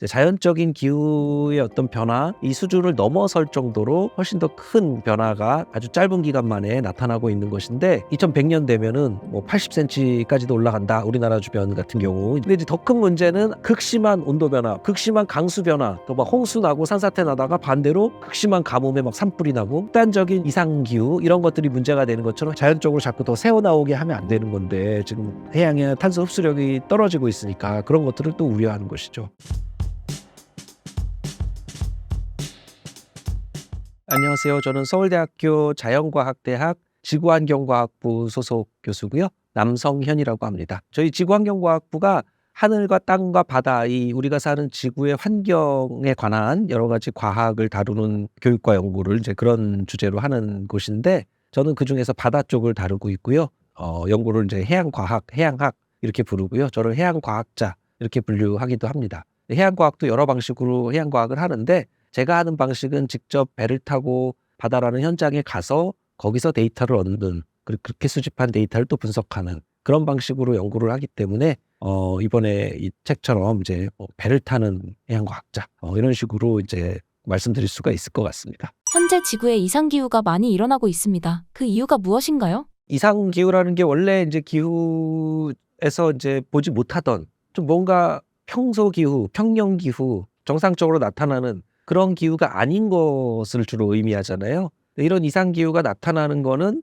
이제 자연적인 기후의 어떤 변화, 이 수준을 넘어설 정도로 훨씬 더 큰 변화가 아주 짧은 기간 만에 나타나고 있는 것인데 2100년 되면은 뭐 80cm까지도 올라간다. 우리나라 주변 같은 경우. 근데 이제 더 큰 문제는 극심한 온도 변화, 극심한 강수 변화, 또 막 홍수 나고 산사태 나다가 반대로 극심한 가뭄에 막 산불이 나고 극단적인 이상 기후 이런 것들이 문제가 되는 것처럼 자연적으로 자꾸 더 새어 나오게 하면 안 되는 건데 지금 해양의 탄소 흡수력이 떨어지고 있으니까 그런 것들을 또 우려하는 것이죠. 안녕하세요. 저는 서울대학교 자연과학대학 지구환경과학부 소속 교수고요. 남성현이라고 합니다. 저희 지구환경과학부가 하늘과 땅과 바다, 이 우리가 사는 지구의 환경에 관한 여러 가지 과학을 다루는 교육과 연구를 이제 그런 주제로 하는 곳인데 저는 그중에서 바다 쪽을 다루고 있고요. 연구를 이제 해양과학, 해양학 이렇게 부르고요. 저를 해양과학자 이렇게 분류하기도 합니다. 해양과학도 여러 방식으로 해양과학을 하는데 제가 하는 방식은 직접 배를 타고 바다라는 현장에 가서 거기서 데이터를 얻는, 그리고 그렇게 수집한 데이터를 또 분석하는 그런 방식으로 연구를 하기 때문에 이번에 이 책처럼 이제 배를 타는 해양과학자 이런 식으로 이제 말씀드릴 수가 있을 것 같습니다. 현재 지구에 이상기후가 많이 일어나고 있습니다. 그 이유가 무엇인가요? 이상기후라는 게 원래 이제 기후에서 이제 보지 못하던 좀 뭔가 평소기후, 평년기후, 정상적으로 나타나는 그런 기후가 아닌 것을 주로 의미하잖아요. 이런 이상기후가 나타나는 거는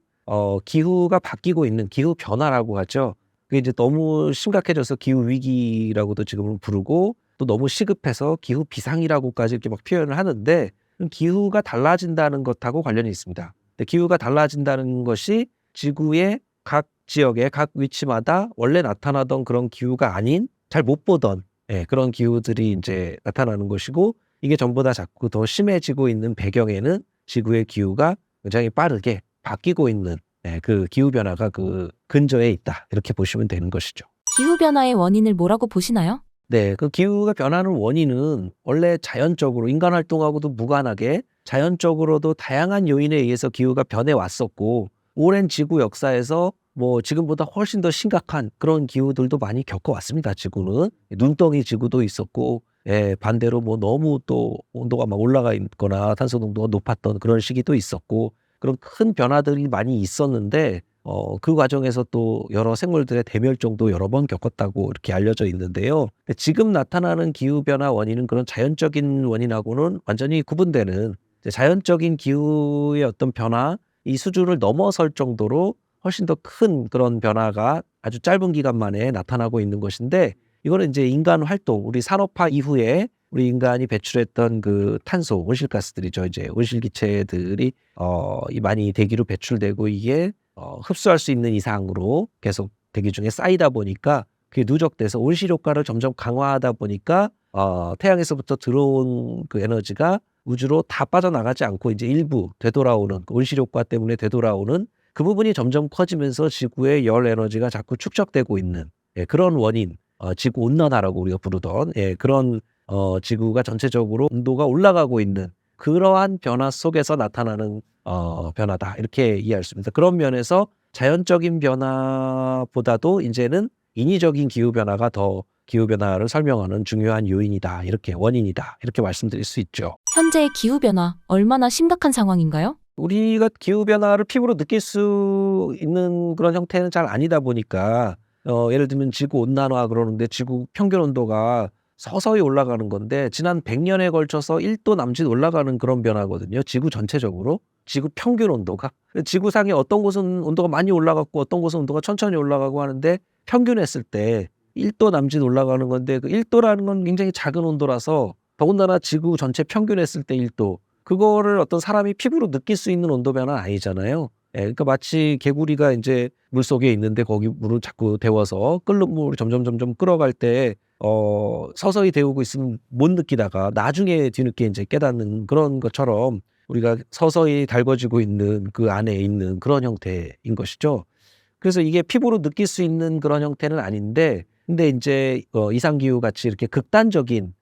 기후가 바뀌고 있는 기후 변화라고 하죠. 그게 이제 너무 심각해져서 기후 위기라고도 지금은 부르고 또 너무 시급해서 기후 비상이라고까지 이렇게 막 표현을 하는데 기후가 달라진다는 것하고 관련이 있습니다. 근데 기후가 달라진다는 것이 지구의 각 지역의 각 위치마다 원래 나타나던 그런 기후가 아닌 잘 못 보던 그런 기후들이 이제 나타나는 것이고 이게 전부 다 자꾸 더 심해지고 있는 배경에는 지구의 기후가 굉장히 빠르게 바뀌고 있는 그 기후 변화가 그 근저에 있다. 이렇게 보시면 되는 것이죠. 기후변화의 원인을 뭐라고 보시나요? 네, 그 기후가 변하는 원인은 원래 자연적으로 인간 활동하고도 무관하게 자연적으로도 다양한 요인에 의해서 기후가 변해 왔었고 오랜 지구 역사에서 뭐 지금보다 훨씬 더 심각한 그런 기후들도 많이 겪어왔습니다. 지구는 눈덩이 지구도 있었고 반대로 뭐 너무 또 온도가 막 올라가 있거나 탄소 농도가 높았던 그런 시기도 있었고 그런 큰 변화들이 많이 있었는데 그 과정에서 또 여러 생물들의 대멸종도 여러 번 겪었다고 이렇게 알려져 있는데요. 지금 나타나는 기후변화 원인은 그런 자연적인 원인하고는 완전히 구분되는 이제 자연적인 기후의 어떤 변화, 이 수준을 넘어설 정도로 훨씬 더 큰 그런 변화가 아주 짧은 기간 만에 나타나고 있는 것인데 이거는 이제 인간 활동, 우리 산업화 이후에 우리 인간이 배출했던 그 탄소, 온실가스들이죠. 이제 온실기체들이 이 많이 대기로 배출되고 이게 흡수할 수 있는 이상으로 계속 대기 중에 쌓이다 보니까 그게 누적돼서 온실 효과를 점점 강화하다 보니까 태양에서부터 들어온 그 에너지가 우주로 다 빠져나가지 않고 이제 일부 되돌아오는 그 온실 효과 때문에 되돌아오는 그 부분이 점점 커지면서 지구의 열 에너지가 자꾸 축적되고 있는 그런 원인, 지구 온난화라고 우리가 부르던 그런 지구가 전체적으로 온도가 올라가고 있는 그러한 변화 속에서 나타나는 변화다 이렇게 이해할 수 있습니다. 그런 면에서 자연적인 변화보다도 이제는 인위적인 기후 변화가 더 기후 변화를 설명하는 중요한 요인이다 이렇게 원인이다 이렇게 말씀드릴 수 있죠. 현재의 기후변화 얼마나 심각한 상황인가요? 우리가 기후 변화를 피부로 느낄 수 있는 그런 형태는 잘 아니다 보니까 예를 들면 지구 온난화 그러는데 지구 평균 온도가 서서히 올라가는 건데 지난 100년에 걸쳐서 1도 남짓 올라가는 그런 변화거든요. 지구 전체적으로. 지구 평균 온도가. 지구상에 어떤 곳은 온도가 많이 올라갔고 어떤 곳은 온도가 천천히 올라가고 하는데 평균했을 때 1도 남짓 올라가는 건데 그 1도라는 건 굉장히 작은 온도라서 더군다나 지구 전체 평균했을 때 1도. 그거를 어떤 사람이 피부로 느낄 수 있는 온도 변화는 아니잖아요. 그러니까 마치 개구리가 이제 물속에 있는데 거기 물을 자꾸 데워서 끓는 물을 점점 끌어갈 때 서서히 데우고 있으면 못 느끼다가 나중에 뒤늦게 이제 깨닫는 그런 것처럼 우리가 서서히 달궈지고 있는 그 안에 있는 그런 형태인 것이죠. 그래서 이게 피부로 느낄 수 있는 그런 형태는 아닌데 근데 이제 이상기후 같이 이렇게 극단적인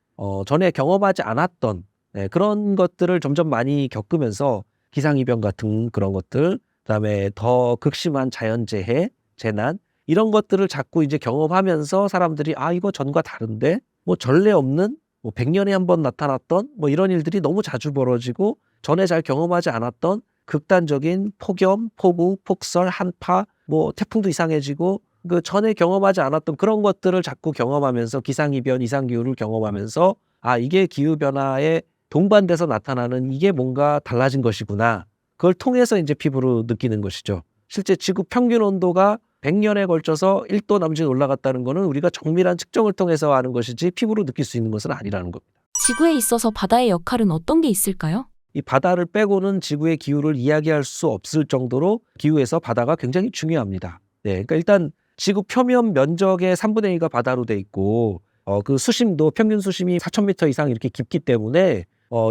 전에 경험하지 않았던 그런 것들을 점점 많이 겪으면서 기상이변 같은 그런 것들, 그다음에 더 극심한 자연재해, 재난 이런 것들을 자꾸 이제 경험하면서 사람들이 이거 전과 다른데 뭐 전례 없는 뭐 100년에 한 번 나타났던 뭐 이런 일들이 너무 자주 벌어지고 전에 잘 경험하지 않았던 극단적인 폭염, 폭우, 폭설, 한파, 뭐 태풍도 이상해지고 그 전에 경험하지 않았던 그런 것들을 자꾸 경험하면서 기상이변, 이상기후를 경험하면서 아, 이게 기후변화에 동반돼서 나타나는 이게 뭔가 달라진 것이구나. 그걸 통해서 이제 피부로 느끼는 것이죠. 실제 지구 평균 온도가 100년에 걸쳐서 1도 남짓 올라갔다는 거는 우리가 정밀한 측정을 통해서 아는 것이지 피부로 느낄 수 있는 것은 아니라는 겁니다. 지구에 있어서 바다의 역할은 어떤 게 있을까요? 이 바다를 빼고는 지구의 기후를 이야기할 수 없을 정도로 기후에서 바다가 굉장히 중요합니다. 네, 그러니까 일단 지구 표면 면적의 3분의 1가 바다로 돼 있고 그 수심도 평균 수심이 4,000m 이상 이렇게 깊기 때문에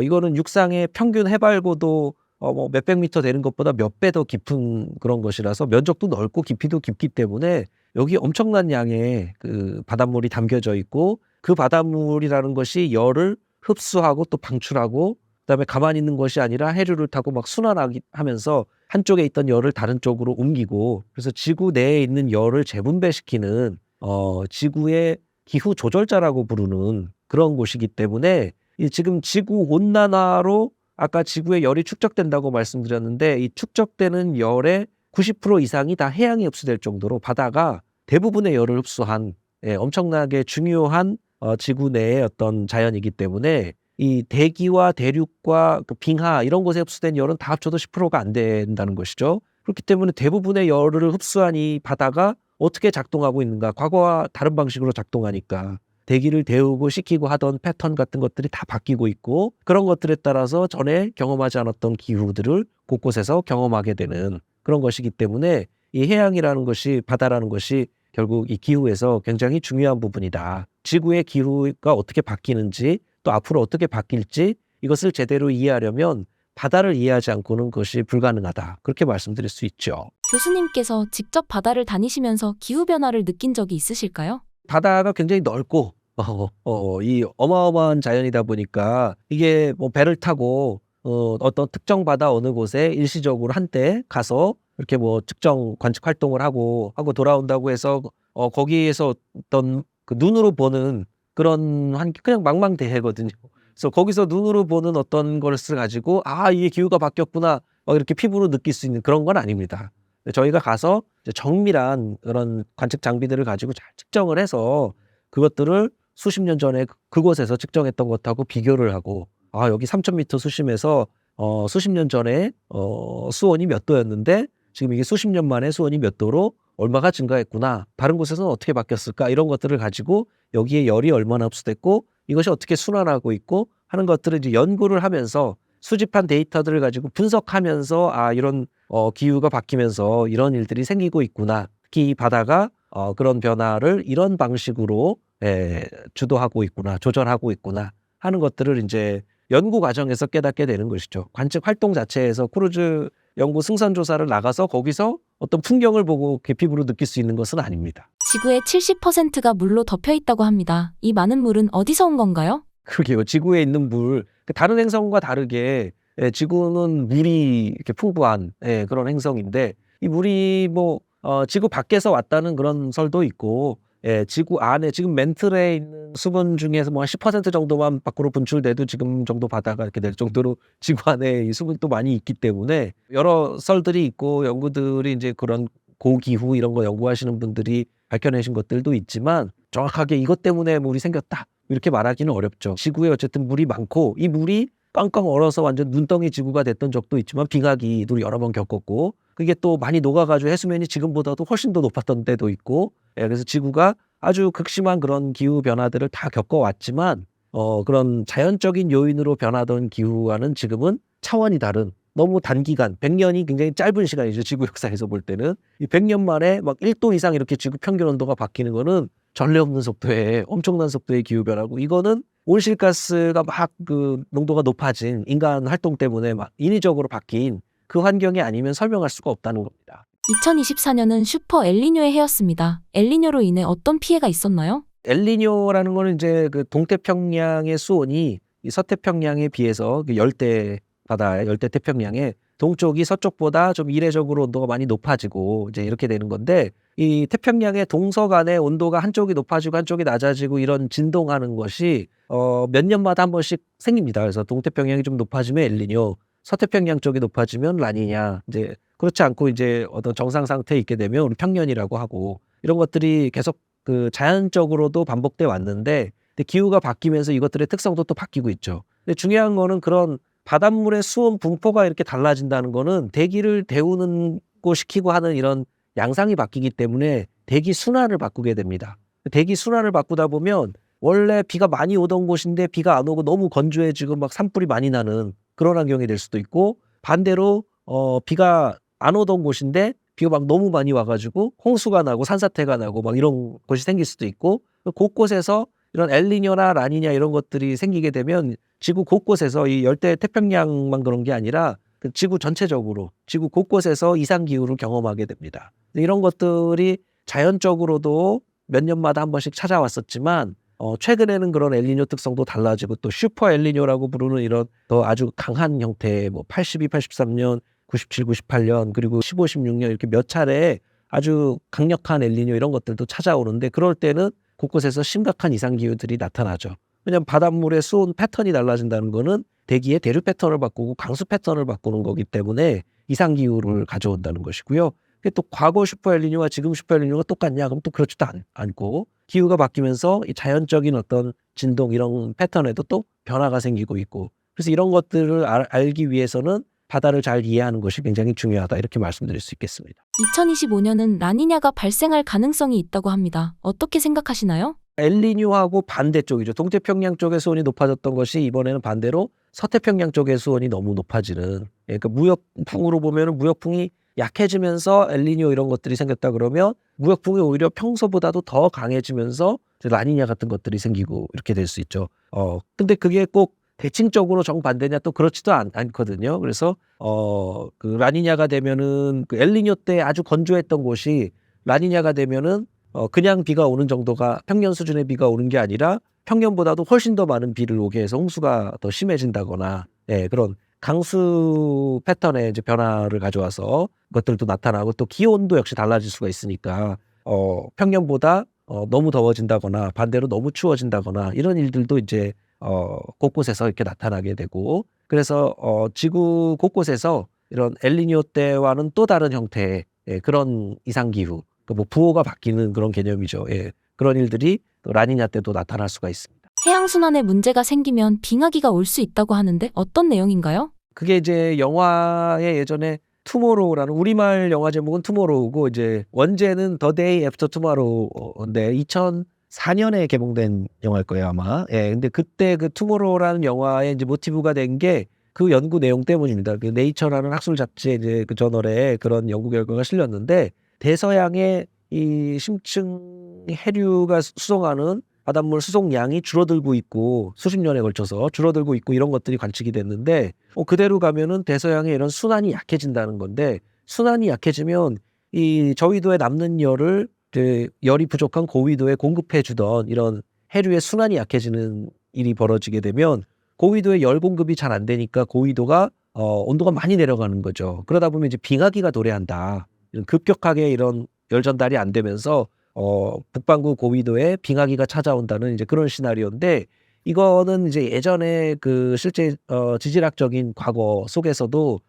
이거는 육상의 평균 해발고도 뭐 몇백 미터 되는 것보다 몇 배 더 깊은 그런 것이라서 면적도 넓고 깊이도 깊기 때문에 여기 엄청난 양의 그 바닷물이 담겨져 있고 그 바닷물이라는 것이 열을 흡수하고 또 방출하고 그다음에 가만히 있는 것이 아니라 해류를 타고 막 순환하기 하면서 한쪽에 있던 열을 다른 쪽으로 옮기고 그래서 지구 내에 있는 열을 재분배시키는 지구의 기후 조절자라고 부르는 그런 곳이기 때문에 이 지금 지구 온난화로 아까 지구의 열이 축적된다고 말씀드렸는데 이 축적되는 열의 90% 이상이 다 해양에 흡수될 정도로 바다가 대부분의 열을 흡수한 엄청나게 중요한 지구 내의 어떤 자연이기 때문에 이 대기와 대륙과 그 빙하 이런 곳에 흡수된 열은 다 합쳐도 10%가 안 된다는 것이죠. 그렇기 때문에 대부분의 열을 흡수한 이 바다가 어떻게 작동하고 있는가? 과거와 다른 방식으로 작동하니까 대기를 데우고 식히고 하던 패턴 같은 것들이 다 바뀌고 있고 그런 것들에 따라서 전에 경험하지 않았던 기후들을 곳곳에서 경험하게 되는 그런 것이기 때문에 이 해양이라는 것이 바다라는 것이 결국 이 기후에서 굉장히 중요한 부분이다. 지구의 기후가 어떻게 바뀌는지 또 앞으로 어떻게 바뀔지 이것을 제대로 이해하려면 바다를 이해하지 않고는 그것이 불가능하다. 그렇게 말씀드릴 수 있죠. 교수님께서 직접 바다를 다니시면서 기후변화를 느낀 적이 있으실까요? 바다가 굉장히 넓고 이 어마어마한 자연이다 보니까 이게 뭐 배를 타고 어떤 특정 바다 어느 곳에 일시적으로 한때 가서 이렇게 뭐 측정 관측 활동을 하고 돌아온다고 해서 거기에서 어떤 그 눈으로 보는 그런 그냥 망망대해거든요. 그래서 거기서 눈으로 보는 어떤 것을 가지고 아, 이게 기후가 바뀌었구나 막 이렇게 피부로 느낄 수 있는 그런 건 아닙니다. 저희가 가서 이제 정밀한 그런 관측 장비들을 가지고 잘 측정을 해서 그것들을 수십 년 전에 그곳에서 측정했던 것하고 비교를 하고 아, 여기 3,000m 수심에서 수십 년 전에 수온이 몇 도였는데 지금 이게 수십 년 만에 수온이 몇 도로 얼마가 증가했구나. 다른 곳에서는 어떻게 바뀌었을까? 이런 것들을 가지고 여기에 열이 얼마나 흡수됐고 이것이 어떻게 순환하고 있고 하는 것들을 이제 연구를 하면서 수집한 데이터들을 가지고 분석하면서 아, 이런 기후가 바뀌면서 이런 일들이 생기고 있구나. 특히 이 바다가 그런 변화를 이런 방식으로 주도하고 있구나, 조절하고 있구나 하는 것들을 이제 연구 과정에서 깨닫게 되는 것이죠. 관측 활동 자체에서 크루즈 연구 승선 조사를 나가서 거기서 어떤 풍경을 보고 피부로 느낄 수 있는 것은 아닙니다. 지구의 70%가 물로 덮여 있다고 합니다. 이 많은 물은 어디서 온 건가요? 그러게요. 지구에 있는 물, 다른 행성과 다르게 지구는 물이 이렇게 풍부한 그런 행성인데 이 물이 뭐 지구 밖에서 왔다는 그런 설도 있고 지구 안에 지금 멘틀에 있는 수분 중에서 뭐 한 10% 정도만 밖으로 분출돼도 지금 정도 바다가 이렇게 될 정도로 지구 안에 이 수분도 많이 있기 때문에 여러 설들이 있고 연구들이 이제 그런 고기후 이런 거 연구하시는 분들이 밝혀내신 것들도 있지만 정확하게 이것 때문에 물이 생겼다 이렇게 말하기는 어렵죠. 지구에 어쨌든 물이 많고 이 물이 꽝꽝 얼어서 완전 눈덩이 지구가 됐던 적도 있지만 빙하기도 여러 번 겪었고 그게 또 많이 녹아가지고 해수면이 지금보다도 훨씬 더 높았던 때도 있고 그래서 지구가 아주 극심한 그런 기후 변화들을 다 겪어왔지만 그런 자연적인 요인으로 변하던 기후와는 지금은 차원이 다른 너무 단기간 100년이 굉장히 짧은 시간이죠. 지구 역사에서 볼 때는 이 100년 만에 막 1도 이상 이렇게 지구 평균 온도가 바뀌는 거는 전례 없는 속도의 엄청난 속도의 기후 변화고 이거는 온실가스가 막 그 농도가 높아진 인간 활동 때문에 막 인위적으로 바뀐 그 환경이 아니면 설명할 수가 없다는 겁니다. 2024년은 슈퍼 엘니뇨의 해였습니다. 엘니뇨로 인해 어떤 피해가 있었나요? 엘니뇨라는 거는 이제 그 동태평양의 수온이 이 서태평양에 비해서 그 열대 바다의 열대 태평양에 동쪽이 서쪽보다 좀 이례적으로 온도가 많이 높아지고 이제 이렇게 되는 건데, 이 태평양의 동서간의 온도가 한쪽이 높아지고 한쪽이 낮아지고 이런 진동하는 것이 몇 년마다 한 번씩 생깁니다. 그래서 동태평양이 좀 높아지면 엘니뇨, 서태평양 쪽이 높아지면 라니냐, 이제 그렇지 않고 이제 어떤 정상 상태에 있게 되면 우리 평년이라고 하고, 이런 것들이 계속 그 자연적으로도 반복돼 왔는데, 근데 기후가 바뀌면서 이것들의 특성도 또 바뀌고 있죠. 근데 중요한 거는 그런 바닷물의 수온 분포가 이렇게 달라진다는 거는 대기를 데우는 고 시키고 하는 이런 양상이 바뀌기 때문에 대기 순환을 바꾸게 됩니다. 대기 순환을 바꾸다 보면 원래 비가 많이 오던 곳인데 비가 안 오고 너무 건조해지고 막 산불이 많이 나는 그런 환경이 될 수도 있고, 반대로 비가 안 오던 곳인데 비가 막 너무 많이 와가지고 홍수가 나고 산사태가 나고 막 이런 것이 생길 수도 있고, 곳곳에서 이런 엘니뇨나 라니냐 이런 것들이 생기게 되면 지구 곳곳에서 이 열대 태평양만 그런 게 아니라 그 지구 전체적으로 지구 곳곳에서 이상 기후를 경험하게 됩니다. 이런 것들이 자연적으로도 몇 년마다 한 번씩 찾아왔었지만 최근에는 그런 엘니뇨 특성도 달라지고, 또 슈퍼 엘니뇨라고 부르는 이런 더 아주 강한 형태의 뭐 82, 83년, 97, 98년 그리고 15, 16년 이렇게 몇 차례 아주 강력한 엘니뇨 이런 것들도 찾아오는데, 그럴 때는 곳곳에서 심각한 이상 기후들이 나타나죠. 왜냐하면 바닷물의 수온 패턴이 달라진다는 거는 대기의 대류 패턴을 바꾸고 강수 패턴을 바꾸는 거기 때문에 이상 기후를 가져온다는 것이고요. 또 과거 슈퍼엘니뇨와 지금 슈퍼엘니뇨가 똑같냐? 그럼 또 그렇지도 않고, 기후가 바뀌면서 이 자연적인 어떤 진동 이런 패턴에도 또 변화가 생기고 있고, 그래서 이런 것들을 알기 위해서는 바다를 잘 이해하는 것이 굉장히 중요하다, 이렇게 말씀드릴 수 있겠습니다. 2025년은 라니냐가 발생할 가능성이 있다고 합니다. 어떻게 생각하시나요? 엘니뇨하고 반대쪽이죠. 동태평양 쪽의 수온이 높아졌던 것이 이번에는 반대로 서태평양 쪽의 수온이 너무 높아지는, 그러니까 무역풍으로 보면은 무역풍이 약해지면서 엘니뇨 이런 것들이 생겼다 그러면 무역풍이 오히려 평소보다도 더 강해지면서 라니냐 같은 것들이 생기고 이렇게 될 수 있죠. 근데 그게 꼭 대칭적으로 정반대냐, 또 그렇지도 않거든요. 그래서 그 라니냐가 되면은 그 엘니뇨 때 아주 건조했던 곳이 라니냐가 되면은 그냥 비가 오는 정도가 평년 수준의 비가 오는 게 아니라 평년보다도 훨씬 더 많은 비를 오게 해서 홍수가 더 심해진다거나, 그런 강수 패턴의 이제 변화를 가져와서 그것들도 나타나고, 또 기온도 역시 달라질 수가 있으니까 평년보다 너무 더워진다거나 반대로 너무 추워진다거나 이런 일들도 이제 곳곳에서 이렇게 나타나게 되고, 그래서 지구 곳곳에서 이런 엘니뇨 때와는 또 다른 형태의 그런 이상 기후, 뭐 부호가 바뀌는 그런 개념이죠. 그런 일들이 또 라니냐 때도 나타날 수가 있습니다. 해양순환에 문제가 생기면 빙하기가 올 수 있다고 하는데 어떤 내용인가요? 그게 이제 영화에 예전에 투모로우라는, 우리말 영화 제목은 투모로우고 이제 원제는 더 데이 애프터 투모로우인데 2004년에 개봉된 영화일 거예요, 아마. 근데 그때 그 투모로우라는 영화의 이제 모티브가 된 게 그 연구 내용 때문입니다. 그 네이처라는 학술 잡지에 이제 그 저널에 그런 연구 결과가 실렸는데, 대서양의 이 심층 해류가 수송하는 바닷물 수송량이 줄어들고 있고, 수십 년에 걸쳐서 줄어들고 있고 이런 것들이 관측이 됐는데, 그대로 가면은 대서양의 이런 순환이 약해진다는 건데, 순환이 약해지면 이 저위도에 남는 열을 이제 열이 부족한 고위도에 공급해 주던 이런 해류의 순환이 약해지는 일이 벌어지게 되면 고위도에 열 공급이 잘 안 되니까 고위도가 온도가 많이 내려가는 거죠. 그러다 보면 이제 빙하기가 도래한다. 이런 급격하게 이런 열 전달이 안 되면서 북반구 고위도에 빙하기가 찾아온다는 이제 그런 시나리오인데, 이거는 이제 예전에 그 실제 지질학적인 과거 속에서도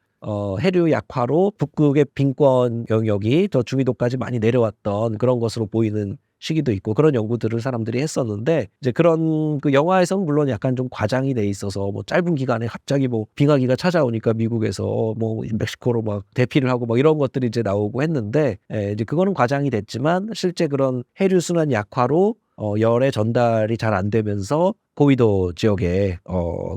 해류 약화로 북극의 빙권 영역이 더 중위도까지 많이 내려왔던 그런 것으로 보이는 시기도 있고, 그런 연구들을 사람들이 했었는데, 이제 그런 그 영화에서는 물론 약간 좀 과장이 돼 있어서 뭐 짧은 기간에 갑자기 뭐 빙하기가 찾아오니까 미국에서 뭐 멕시코로 막 대피를 하고 막 이런 것들이 이제 나오고 했는데, 이제 그거는 과장이 됐지만 실제 그런 해류 순환 약화로 열의 전달이 잘 안 되면서 고위도 지역에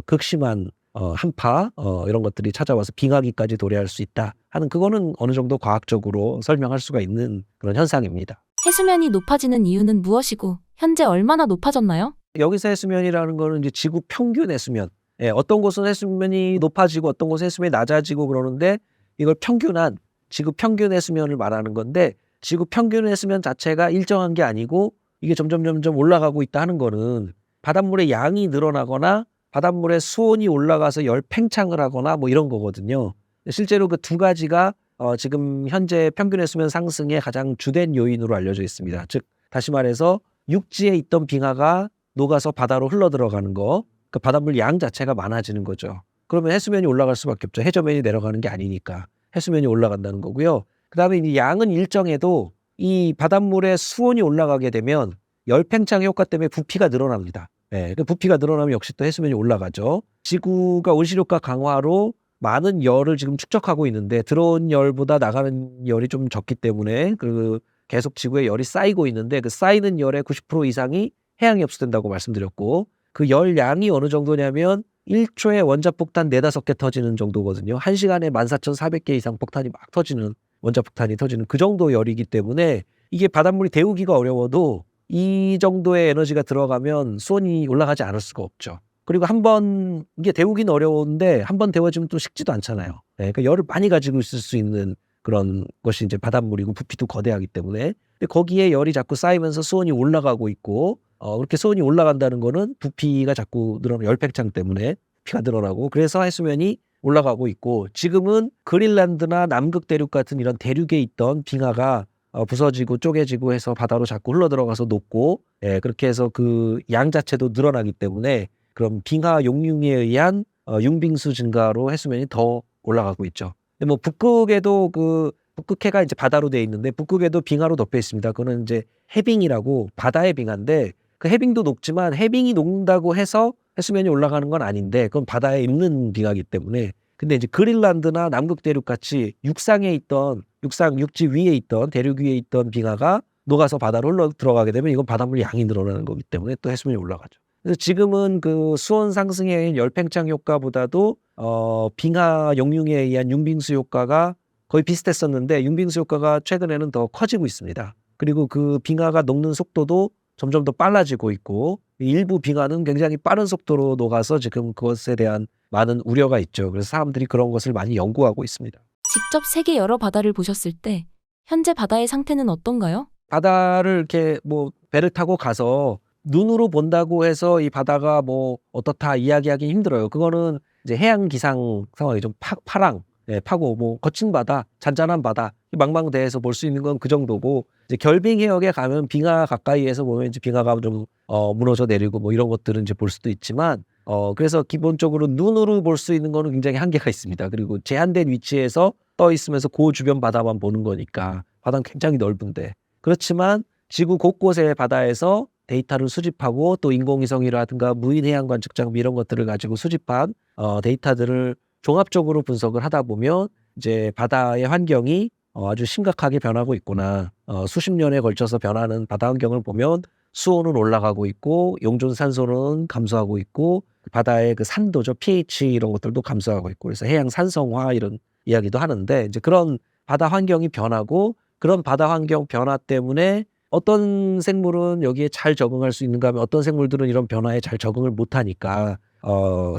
극심한 한파 이런 것들이 찾아와서 빙하기까지 도래할 수 있다 하는, 그거는 어느 정도 과학적으로 설명할 수가 있는 그런 현상입니다. 해수면이 높아지는 이유는 무엇이고 현재 얼마나 높아졌나요? 여기서 해수면이라는 거는 이제 지구 평균 해수면, 어떤 곳은 해수면이 높아지고 어떤 곳은 해수면이 낮아지고 그러는데, 이걸 평균한 지구 평균 해수면을 말하는 건데, 지구 평균 해수면 자체가 일정한 게 아니고 이게 점점 올라가고 있다 하는 거는 바닷물의 양이 늘어나거나 바닷물의 수온이 올라가서 열 팽창을 하거나 뭐 이런 거거든요. 실제로 그 두 가지가 지금 현재 평균 해수면 상승의 가장 주된 요인으로 알려져 있습니다. 즉 다시 말해서 육지에 있던 빙하가 녹아서 바다로 흘러 들어가는 거, 그 바닷물 양 자체가 많아지는 거죠. 그러면 해수면이 올라갈 수밖에 없죠. 해저면이 내려가는 게 아니니까 해수면이 올라간다는 거고요. 그다음에 이 양은 일정해도 이 바닷물의 수온이 올라가게 되면 열팽창 효과 때문에 부피가 늘어납니다. 예, 그 부피가 늘어나면 역시 또 해수면이 올라가죠. 지구가 온실효과 강화로 많은 열을 지금 축적하고 있는데 들어온 열보다 나가는 열이 좀 적기 때문에 그 계속 지구에 열이 쌓이고 있는데 그 쌓이는 열의 90% 이상이 해양에 흡수된다고 말씀드렸고 그 열 양이 어느 정도냐면 1초에 원자폭탄 4-5개 터지는 정도거든요. 1시간에 14,400개 이상 폭탄이 막 터지는 원자폭탄이 터지는 그 정도 열이기 때문에 이게 바닷물이 데우기가 어려워도 이 정도의 에너지가 들어가면 수온이 올라가지 않을 수가 없죠. 그리고 한번 이게 데우기는 어려운데 한번 데워지면 또 식지도 않잖아요. 네, 그러니까 열을 많이 가지고 있을 수 있는 그런 것이 이제 바닷물이고 부피도 거대하기 때문에 근데 거기에 열이 자꾸 쌓이면서 수온이 올라가고 있고 그렇게 수온이 올라간다는 거는 부피가 자꾸 늘어나는 열팽창 때문에 부피가 늘어나고 그래서 해수면이 올라가고 있고 지금은 그린란드나 남극 대륙 같은 이런 대륙에 있던 빙하가 부서지고 쪼개지고 해서 바다로 자꾸 흘러 들어가서 녹고 예, 그렇게 해서 그 양 자체도 늘어나기 때문에 그럼 빙하 용융에 의한 융빙수 증가로 해수면이 더 올라가고 있죠. 근데 뭐 북극에도 그 북극해가 이제 바다로 돼 있는데 북극에도 빙하로 덮여 있습니다. 그거는 이제 해빙이라고 바다의 빙하인데 그 해빙도 녹지만 해빙이 녹는다고 해서 해수면이 올라가는 건 아닌데 그건 바다에 있는 빙하이기 때문에 근데 이제 그린란드나 남극 대륙 같이 육상에 있던 육지 위에 있던 대륙 위에 있던 빙하가 녹아서 바다로 흘러 들어가게 되면 이건 바닷물 양이 늘어나는 거기 때문에 또 해수면이 올라가죠. 그래서 지금은 그 수온 상승에 의한 열팽창 효과보다도 빙하 용융에 의한 융빙수 효과가 거의 비슷했었는데 융빙수 효과가 최근에는 더 커지고 있습니다. 그리고 그 빙하가 녹는 속도도 점점 더 빨라지고 있고 일부 빙하는 굉장히 빠른 속도로 녹아서 지금 그것에 대한 많은 우려가 있죠. 그래서 사람들이 그런 것을 많이 연구하고 있습니다. 직접 세계 여러 바다를 보셨을 때 현재 바다의 상태는 어떤가요? 바다를 이렇게 뭐 배를 타고 가서 눈으로 본다고 해서 이 바다가 뭐 어떻다 이야기하기 힘들어요. 그거는 이제 해양 기상 상황이죠. 파랑, 예, 파고 뭐 거친 바다, 잔잔한 바다, 망망대해에서 볼 수 있는 건 그 정도고 이제 결빙 해역에 가면 빙하 가까이에서 보면 이제 빙하가 좀 무너져 내리고 뭐 이런 것들은 이제 볼 수도 있지만 그래서 기본적으로 눈으로 볼 수 있는 거는 굉장히 한계가 있습니다. 그리고 제한된 위치에서 떠 있으면서 그 주변 바다만 보는 거니까 바다는 굉장히 넓은데 그렇지만 지구 곳곳의 바다에서 데이터를 수집하고 또 인공위성이라든가 무인 해양 관측 장비 이런 것들을 가지고 수집한 데이터들을 종합적으로 분석을 하다 보면 이제 바다의 환경이 아주 심각하게 변하고 있구나. 수십 년에 걸쳐서 변하는 바다 환경을 보면 수온은 올라가고 있고 용존 산소는 감소하고 있고 바다의 그 산도죠. pH 이런 것들도 감소하고 있고 그래서 해양 산성화 이런 이야기도 하는데 이제 그런 바다 환경이 변하고 그런 바다 환경 변화 때문에 어떤 생물은 여기에 잘 적응할 수 있는가 하면 어떤 생물들은 이런 변화에 잘 적응을 못하니까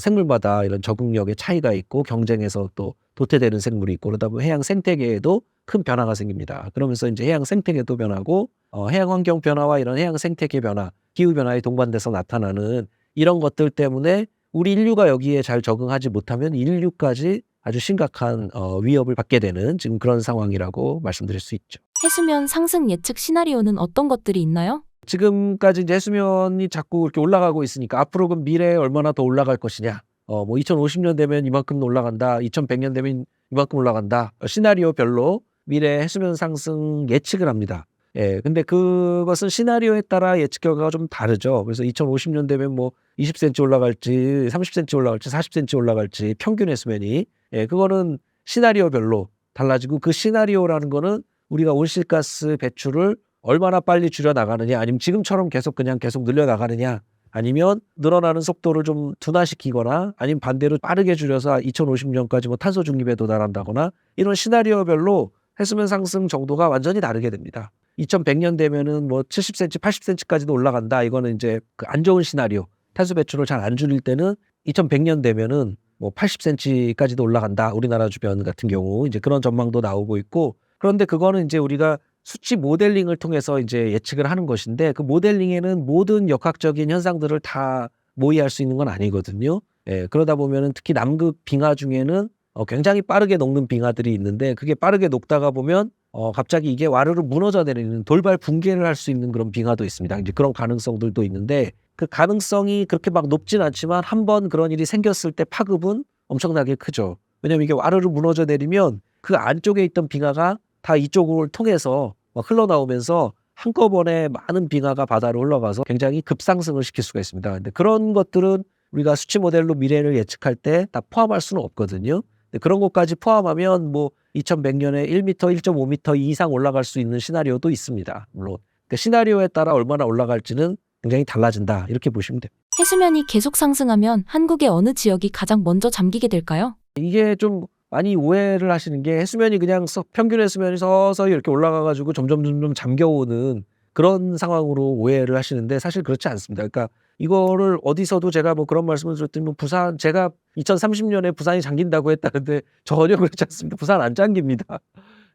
생물마다 이런 적응력의 차이가 있고 경쟁에서 또 도태되는 생물이 있고 그러다 보면 해양 생태계에도 큰 변화가 생깁니다. 그러면서 이제 해양 생태계도 변하고 해양 환경 변화와 이런 해양 생태계 변화, 기후 변화에 동반돼서 나타나는 이런 것들 때문에 우리 인류가 여기에 잘 적응하지 못하면 인류까지 아주 심각한 위협을 받게 되는 지금 그런 상황이라고 말씀드릴 수 있죠. 해수면 상승 예측 시나리오는 어떤 것들이 있나요? 지금까지 이제 해수면이 자꾸 이렇게 올라가고 있으니까 앞으로 그 미래에 얼마나 더 올라갈 것이냐. 뭐 2050년 되면 이만큼 올라간다. 2100년 되면 이만큼 올라간다. 시나리오별로 미래 해수면 상승 예측을 합니다. 예. 근데 그것은 시나리오에 따라 예측 결과가 좀 다르죠. 그래서 2050년 되면 뭐 20cm 올라갈지 30cm 올라갈지 40cm 올라갈지 평균 해수면이 그거는 시나리오별로 달라지고 그 시나리오라는 거는 우리가 온실가스 배출을 얼마나 빨리 줄여 나가느냐 아니면 지금처럼 계속 늘려 나가느냐 아니면 늘어나는 속도를 좀 둔화시키거나 아니면 반대로 빠르게 줄여서 2050년까지 뭐 탄소 중립에 도달한다거나 이런 시나리오별로 해수면 상승 정도가 완전히 다르게 됩니다. 2100년 되면은 뭐 70cm, 80cm까지도 올라간다. 이거는 이제 그 안 좋은 시나리오. 탄소 배출을 잘 안 줄일 때는 2100년 되면은 뭐 80cm까지도 올라간다. 우리나라 주변 같은 경우 이제 그런 전망도 나오고 있고 그런데 그거는 이제 우리가 수치 모델링을 통해서 이제 예측을 하는 것인데 그 모델링에는 모든 역학적인 현상들을 다 모의할 수 있는 건 아니거든요. 예, 그러다 보면은 특히 남극 빙하 중에는 굉장히 빠르게 녹는 빙하들이 있는데 그게 빠르게 녹다가 보면 갑자기 이게 와르르 무너져 내리는 돌발 붕괴를 할 수 있는 그런 빙하도 있습니다. 이제 그런 가능성들도 있는데 그 가능성이 그렇게 막 높진 않지만 한 번 그런 일이 생겼을 때 파급은 엄청나게 크죠. 왜냐하면 이게 와르르 무너져 내리면 그 안쪽에 있던 빙하가 다 이쪽을 통해서 막 흘러나오면서 한꺼번에 많은 빙하가 바다로 흘러가서 굉장히 급상승을 시킬 수가 있습니다. 근데 그런 것들은 우리가 수치 모델로 미래를 예측할 때 다 포함할 수는 없거든요. 근데 그런 것까지 포함하면 뭐 2100년에 1m, 1.5m 이상 올라갈 수 있는 시나리오도 있습니다. 물론 그 시나리오에 따라 얼마나 올라갈지는 굉장히 달라진다. 이렇게 보시면 돼요. 해수면이 계속 상승하면 한국의 어느 지역이 가장 먼저 잠기게 될까요? 이게 좀 많이 오해를 하시는 게 해수면이 그냥 평균 해수면이 서서히 이렇게 올라가 가지고 점점 잠겨오는 그런 상황으로 오해를 하시는데 사실 그렇지 않습니다. 그러니까 이거를 어디서도 제가 뭐 그런 말씀을 드렸더니 뭐 부산 제가 2030년에 부산이 잠긴다고 했다는데 전혀 그렇지 않습니다. 부산 안 잠깁니다.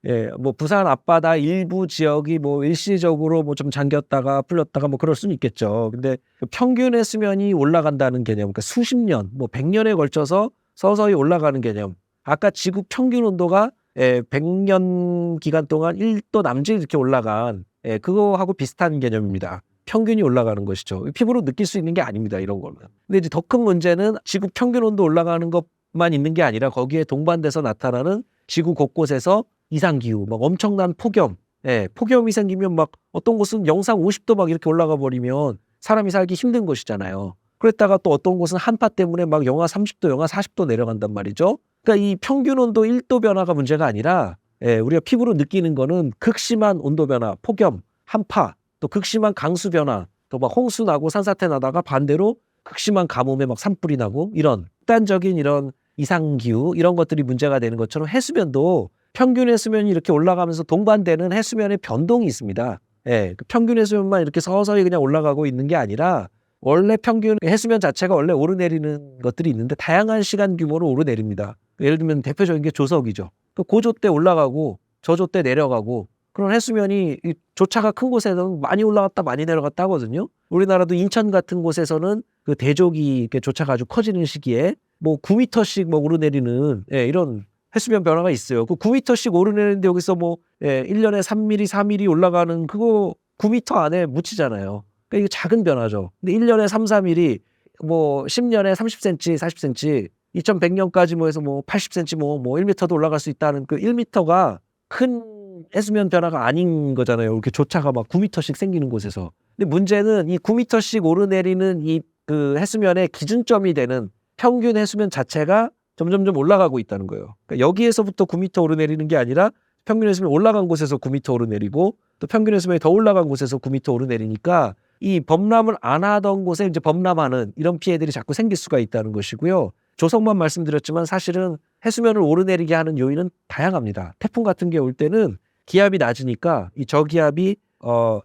예. 뭐 부산 앞바다 일부 지역이 뭐 일시적으로 뭐 좀 잠겼다가 풀렸다가 뭐 그럴 수는 있겠죠. 근데 그 평균 해수면이 올라간다는 개념, 그러니까 수십 년, 뭐 100 년에 걸쳐서 서서히 올라가는 개념. 아까 지구 평균 온도가 100년 기간 동안 1도 남짓 이렇게 올라간 그거하고 비슷한 개념입니다. 평균이 올라가는 것이죠. 피부로 느낄 수 있는 게 아닙니다, 이런 거는. 근데 이제 더 큰 문제는 지구 평균 온도 올라가는 것만 있는 게 아니라 거기에 동반돼서 나타나는 지구 곳곳에서 이상 기후, 막 엄청난 폭염, 폭염이 생기면 막 어떤 곳은 영상 50도 막 이렇게 올라가 버리면 사람이 살기 힘든 것이잖아요. 그랬다가 또 어떤 곳은 한파 때문에 막 영하 30도, 영하 40도 내려간단 말이죠. 그러니까 이 평균 온도 1도 변화가 문제가 아니라 우리가 피부로 느끼는 거는 극심한 온도 변화, 폭염, 한파, 또 극심한 강수 변화, 또 막 홍수 나고 산사태 나다가 반대로 극심한 가뭄에 막 산불이 나고 이런 극단적인 이런 이상 기후 이런 것들이 문제가 되는 것처럼 해수면도 평균 해수면이 이렇게 올라가면서 동반되는 해수면의 변동이 있습니다. 그 평균 해수면만 이렇게 서서히 그냥 올라가고 있는 게 아니라 원래 평균 해수면 자체가 원래 오르내리는 것들이 있는데 다양한 시간 규모로 오르내립니다. 예를 들면 대표적인 게 조석이죠. 그 고조 때 올라가고 저조 때 내려가고 그런 해수면이 이 조차가 큰 곳에서는 많이 올라갔다 많이 내려갔다 하거든요. 우리나라도 인천 같은 곳에서는 그 대조기 이렇게 조차가 아주 커지는 시기에 뭐 9m씩 뭐 오르내리는 이런 해수면 변화가 있어요. 그 9m씩 오르내리는데 여기서 뭐 1년에 3mm, 4mm 올라가는 그거 9m 안에 묻히잖아요. 그러니까 이게 작은 변화죠. 근데 1년에 3, 4mm, 뭐 10년에 30cm, 40cm, 2100년까지 뭐 해서 뭐 80cm 뭐 1m도 올라갈 수 있다는 그 1m가 큰 해수면 변화가 아닌 거잖아요. 이렇게 조차가 막 9m씩 생기는 곳에서. 근데 문제는 이 9m씩 오르내리는 이 그 해수면의 기준점이 되는 평균 해수면 자체가 점점점 올라가고 있다는 거예요. 그러니까 여기에서부터 9m 오르내리는 게 아니라 평균 해수면 올라간 곳에서 9m 오르내리고 또 평균 해수면이 더 올라간 곳에서 9m 오르내리니까 이 범람을 안 하던 곳에 이제 범람하는 이런 피해들이 자꾸 생길 수가 있다는 것이고요. 조석만 말씀드렸지만 사실은 해수면을 오르내리게 하는 요인은 다양합니다. 태풍 같은 게 올 때는 기압이 낮으니까 이 저기압이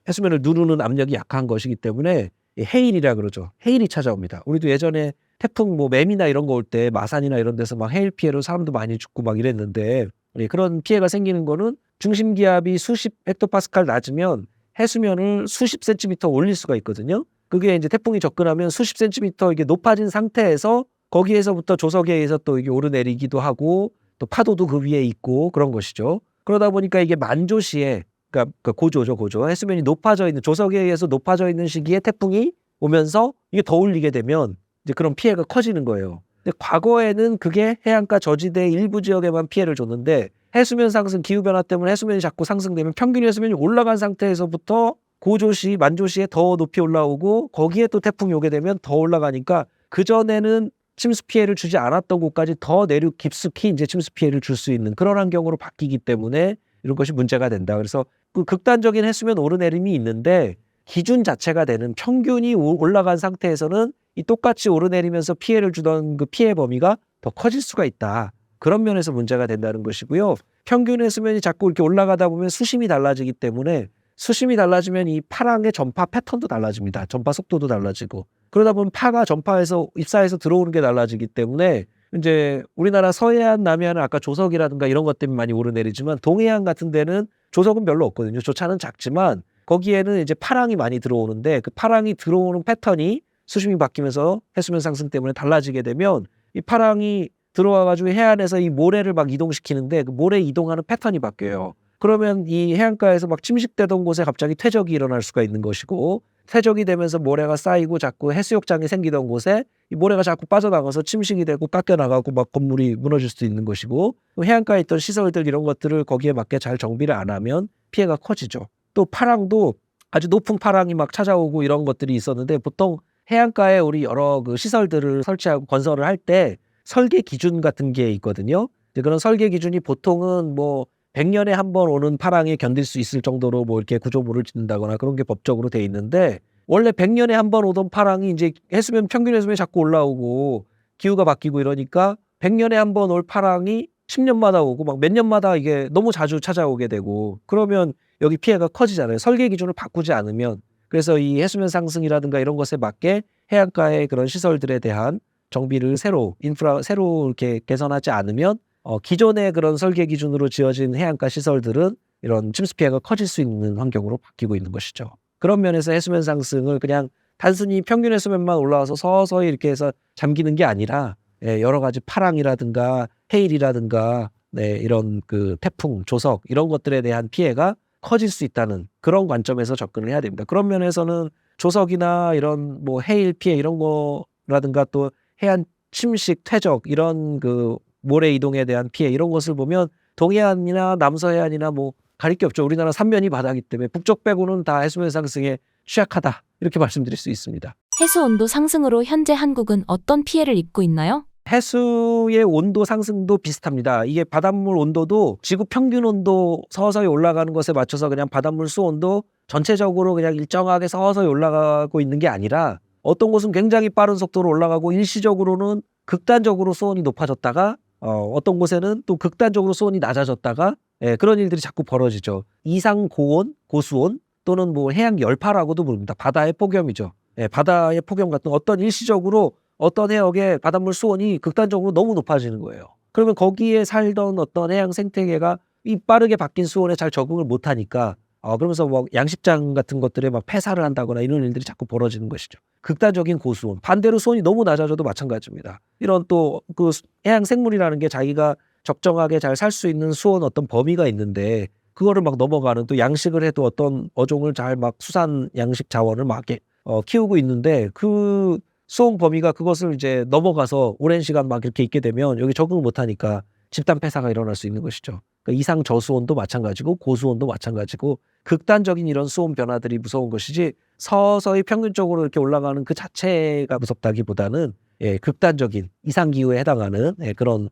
해수면을 누르는 압력이 약한 것이기 때문에 해일이라 그러죠. 해일이 찾아옵니다. 우리도 예전에 태풍 뭐 매미나 이런 거 올 때 마산이나 이런 데서 막 해일 피해로 사람도 많이 죽고 막 이랬는데 그런 피해가 생기는 거는 중심 기압이 수십 헥토파스칼 낮으면 해수면을 수십 센티미터 올릴 수가 있거든요. 그게 이제 태풍이 접근하면 수십 센티미터 이게 높아진 상태에서 거기에서부터 조석에 의해서 또 이게 오르내리기도 하고 또 파도도 그 위에 있고 그런 것이죠. 그러다 보니까 이게 만조시에 그러니까 고조죠, 고조. 해수면이 높아져 있는 조석에 의해서 높아져 있는 시기에 태풍이 오면서 이게 더 올리게 되면 이제 그런 피해가 커지는 거예요. 근데 과거에는 그게 해안가 저지대 일부 지역에만 피해를 줬는데 해수면 상승, 기후 변화 때문에 해수면이 자꾸 상승되면 평균 해수면이 올라간 상태에서부터 고조시, 만조시에 더 높이 올라오고 거기에 또 태풍이 오게 되면 더 올라가니까 그전에는 침수 피해를 주지 않았던 곳까지 더 내륙 깊숙이 이제 침수 피해를 줄 수 있는 그런 환경으로 바뀌기 때문에 이런 것이 문제가 된다. 그래서 그 극단적인 해수면 오르내림이 있는데 기준 자체가 되는 평균이 올라간 상태에서는 이 똑같이 오르내리면서 피해를 주던 그 피해 범위가 더 커질 수가 있다. 그런 면에서 문제가 된다는 것이고요. 평균 해수면이 자꾸 이렇게 올라가다 보면 수심이 달라지기 때문에 수심이 달라지면 이 파랑의 전파 패턴도 달라집니다. 전파 속도도 달라지고 그러다 보면 파가 전파해서 입사해서 들어오는 게 달라지기 때문에 이제 우리나라 서해안, 남해안은 아까 조석이라든가 이런 것 때문에 많이 오르내리지만 동해안 같은 데는 조석은 별로 없거든요. 조차는 작지만 거기에는 이제 파랑이 많이 들어오는데 그 파랑이 들어오는 패턴이 수심이 바뀌면서 해수면 상승 때문에 달라지게 되면 이 파랑이 들어와가지고 해안에서 이 모래를 막 이동시키는데 그 모래 이동하는 패턴이 바뀌어요. 그러면 이 해안가에서 막 침식되던 곳에 갑자기 퇴적이 일어날 수가 있는 것이고, 퇴적이 되면서 모래가 쌓이고 자꾸 해수욕장이 생기던 곳에 이 모래가 자꾸 빠져나가서 침식이 되고 깎여 나가고 막 건물이 무너질 수도 있는 것이고, 또 해안가에 있던 시설들 이런 것들을 거기에 맞게 잘 정비를 안 하면 피해가 커지죠. 또 파랑도 아주 높은 파랑이 막 찾아오고 이런 것들이 있었는데, 보통 해안가에 우리 여러 그 시설들을 설치하고 건설을 할 때 설계 기준 같은 게 있거든요. 이제 그런 설계 기준이 보통은 뭐 100년에 한 번 오는 파랑이 견딜 수 있을 정도로 뭐 이렇게 구조물을 짓는다거나 그런 게 법적으로 돼 있는데, 원래 100년에 한 번 오던 파랑이 이제 해수면 평균 해수면이 자꾸 올라오고 기후가 바뀌고 이러니까 100년에 한 번 올 파랑이 10년마다 오고 막 몇 년마다 이게 너무 자주 찾아오게 되고, 그러면 여기 피해가 커지잖아요. 설계 기준을 바꾸지 않으면. 그래서 이 해수면 상승이라든가 이런 것에 맞게 해안가의 그런 시설들에 대한 정비를 새로 이렇게 개선하지 않으면 기존의 그런 설계 기준으로 지어진 해안가 시설들은 이런 침수 피해가 커질 수 있는 환경으로 바뀌고 있는 것이죠. 그런 면에서 해수면 상승을 그냥 단순히 평균 해수면만 올라와서 서서히 이렇게 해서 잠기는 게 아니라, 여러 가지 파랑이라든가 해일이라든가 이런 그 태풍, 조석 이런 것들에 대한 피해가 커질 수 있다는 그런 관점에서 접근을 해야 됩니다. 그런 면에서는 조석이나 이런 뭐 해일 피해 이런 거라든가 또 해안 침식, 퇴적 이런 그 모래 이동에 대한 피해 이런 것을 보면 동해안이나 남서해안이나 뭐 가릴 게 없죠. 우리나라 삼면이 바다이기 때문에 북쪽 빼고는 다 해수면 상승에 취약하다, 이렇게 말씀드릴 수 있습니다. 해수 온도 상승으로 현재 한국은 어떤 피해를 입고 있나요? 해수의 온도 상승도 비슷합니다. 이게 바닷물 온도도 지구 평균 온도 서서히 올라가는 것에 맞춰서 그냥 바닷물 수온도 전체적으로 그냥 일정하게 서서히 올라가고 있는 게 아니라, 어떤 곳은 굉장히 빠른 속도로 올라가고 일시적으로는 극단적으로 수온이 높아졌다가 어떤 곳에는 또 극단적으로 수온이 낮아졌다가, 그런 일들이 자꾸 벌어지죠. 이상 고온, 고수온 또는 뭐 해양 열파라고도 부릅니다. 바다의 폭염이죠. 바다의 폭염 같은 어떤 일시적으로 어떤 해역의 바닷물 수온이 극단적으로 너무 높아지는 거예요. 그러면 거기에 살던 어떤 해양 생태계가 이 빠르게 바뀐 수온에 잘 적응을 못 하니까 그러면서 뭐 양식장 같은 것들에 막 폐사를 한다거나 이런 일들이 자꾸 벌어지는 것이죠. 극단적인 고수온. 반대로 수온이 너무 낮아져도 마찬가지입니다. 이런 또 그 해양 생물이라는 게 자기가 적정하게 잘 살 수 있는 수온 어떤 범위가 있는데, 그거를 막 넘어가는, 또 양식을 해도 어떤 어종을 잘 막 수산 양식 자원을 막 이렇게 키우고 있는데, 그 수온 범위가 그것을 이제 넘어가서 오랜 시간 막 이렇게 있게 되면 여기 적응을 못 하니까 집단 폐사가 일어날 수 있는 것이죠. 그러니까 이상 저수온도 마찬가지고 고수온도 마찬가지고, 극단적인 이런 수온 변화들이 무서운 것이지 서서히 평균적으로 이렇게 올라가는 그 자체가 무섭다기보다는, 극단적인 이상 기후에 해당하는 그런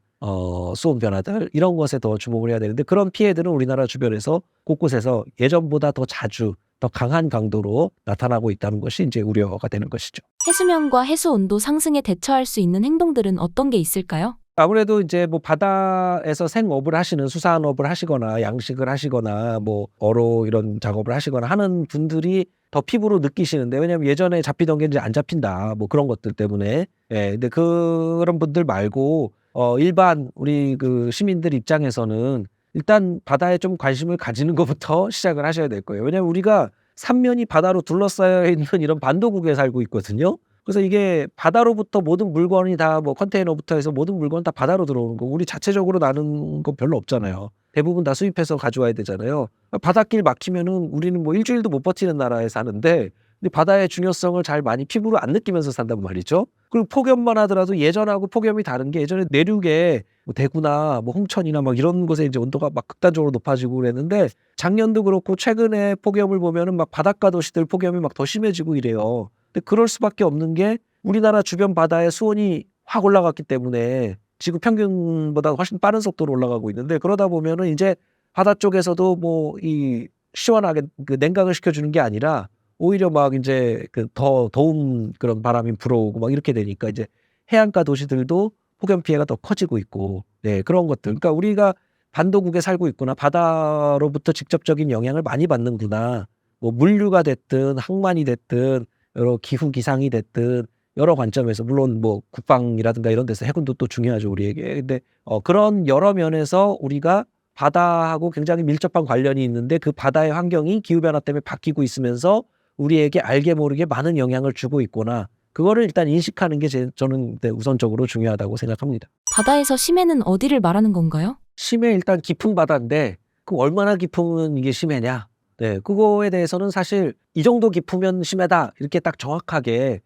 수온 변화들 이런 것에 더 주목을 해야 되는데, 그런 피해들은 우리나라 주변에서 곳곳에서 예전보다 더 자주 더 강한 강도로 나타나고 있다는 것이 이제 우려가 되는 것이죠. 해수면과 해수 온도 상승에 대처할 수 있는 행동들은 어떤 게 있을까요? 아무래도 이제 뭐 바다에서 생업을 하시는, 수산업을 하시거나 양식을 하시거나 뭐 어로 이런 작업을 하시거나 하는 분들이 더 피부로 느끼시는데, 왜냐면 예전에 잡히던 게 이제 안 잡힌다 뭐 그런 것들 때문에. 근데 그런 분들 말고 일반 우리 그 시민들 입장에서는 일단 바다에 좀 관심을 가지는 것부터 시작을 하셔야 될 거예요. 왜냐면 우리가 삼면이 바다로 둘러싸여 있는 이런 반도국에 살고 있거든요. 그래서 이게 바다로부터 모든 물건이 다 뭐 컨테이너부터 해서 모든 물건은 다 바다로 들어오는 거고, 우리 자체적으로 나는 거 별로 없잖아요. 대부분 다 수입해서 가져와야 되잖아요. 바닷길 막히면은 우리는 뭐 일주일도 못 버티는 나라에 사는데, 근데 바다의 중요성을 잘 많이 피부로 안 느끼면서 산단 말이죠. 그리고 폭염만 하더라도 예전하고 폭염이 다른 게, 예전에 내륙에 뭐 대구나 뭐 홍천이나 막 이런 곳에 이제 온도가 막 극단적으로 높아지고 그랬는데, 작년도 그렇고 최근에 폭염을 보면은 막 바닷가 도시들 폭염이 막 더 심해지고 이래요. 근데 그럴 수밖에 없는 게, 우리나라 주변 바다의 수온이 확 올라갔기 때문에 지구 평균보다 훨씬 빠른 속도로 올라가고 있는데, 그러다 보면은 이제 바다 쪽에서도 뭐 이 시원하게 그 냉각을 시켜주는 게 아니라 오히려 막 이제 그 더 더운 그런 바람이 불어오고 막 이렇게 되니까 이제 해안가 도시들도 폭염 피해가 더 커지고 있고, 그런 것들. 그러니까 우리가 반도국에 살고 있구나, 바다로부터 직접적인 영향을 많이 받는구나. 뭐 물류가 됐든 항만이 됐든 여러 기후 기상이 됐든 여러 관점에서, 물론 뭐 국방이라든가 이런 데서 해군도 또 중요하죠, 우리에게. 근데 그런 여러 면에서 우리가 바다하고 굉장히 밀접한 관련이 있는데, 그 바다의 환경이 기후 변화 때문에 바뀌고 있으면서 우리에게 알게 모르게 많은 영향을 주고 있구나. 그거를 일단 인식하는 게 저는 우선적으로 중요하다고 생각합니다. 바다에서 심해는 어디를 말하는 건가요? 심해 일단 깊은 바다인데 그 얼마나 깊으면 이게 심해냐? 네, 그거에 대해서는 사실 이 정도 깊으면 심해다 이렇게 딱 정확하게